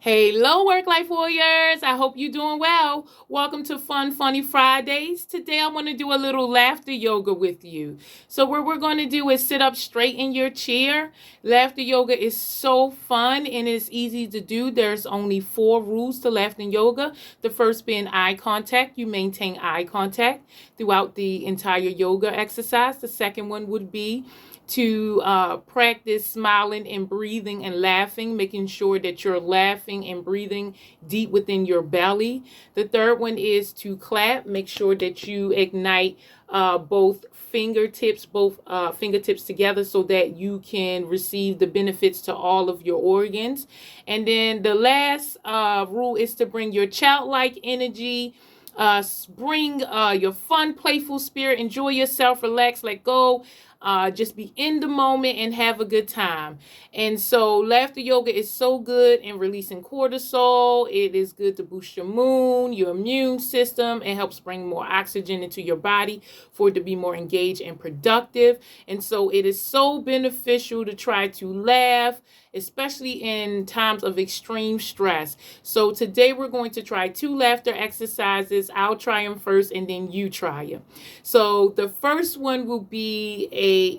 Hello, work life warriors. I hope you're doing well. Welcome to Fun Funny Fridays. Today, I want to do a little laughter yoga with you. So, what we're going to do is sit up straight in your chair. Laughter yoga is so fun and it's easy to do. There's only 4 rules to laughter yoga. The first being eye contact. You maintain eye contact throughout the entire yoga exercise. The second one would be to practice smiling and breathing and laughing, making sure that you're laughing and breathing deep within your belly. The third one is to clap. Make sure that you ignite both fingertips together so that you can receive the benefits to all of your organs. And then the last rule is to bring your childlike energy. Bring your fun, playful spirit. Enjoy yourself. Relax. Let go. Just be in the moment and have a good time. And so laughter yoga is so good in releasing cortisol. It is good to boost your mood, your immune system, and helps bring more oxygen into your body for it to be more engaged and productive. And so it is so beneficial to try to laugh, especially in times of extreme stress. So today we're going to try 2 laughter exercises. I'll try them first and then you try them. So the first one will be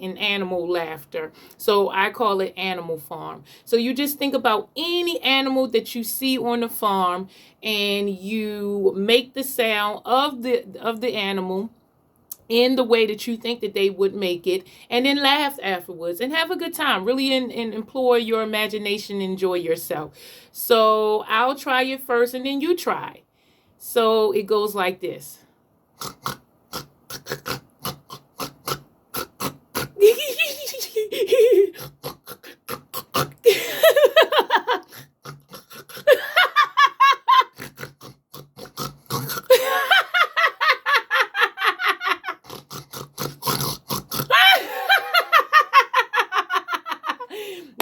an animal laughter. So I call it Animal Farm. So you just think about any animal that you see on the farm and you make the sound of the animal in the way that you think that they would make it, and then laugh afterwards and have a good time. Really employ your imagination and enjoy yourself. So I'll try it first and then you try. So it goes like this.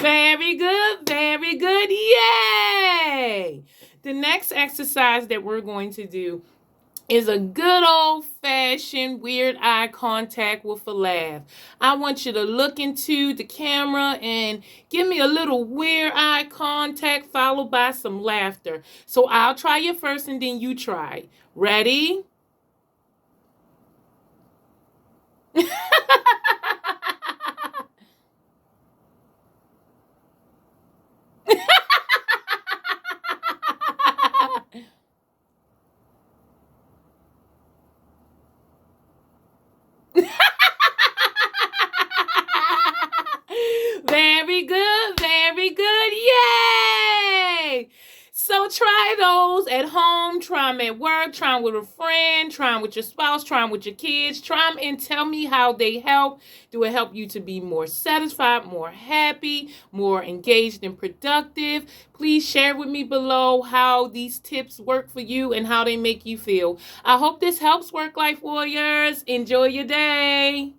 Very good, very good. Yay! The next exercise that we're going to do is a good old fashioned weird eye contact with a laugh. I want you to look into the camera and give me a little weird eye contact followed by some laughter. So I'll try it first and then you try. Ready? Very good, very good. Yay! So try those at home, try them at work, try them with a friend, try them with your spouse, try them with your kids, try them and tell me how they help. Do it help you to be more satisfied, more happy, more engaged and productive? Please share with me below how these tips work for you and how they make you feel. I hope this helps, work life warriors. Enjoy your day.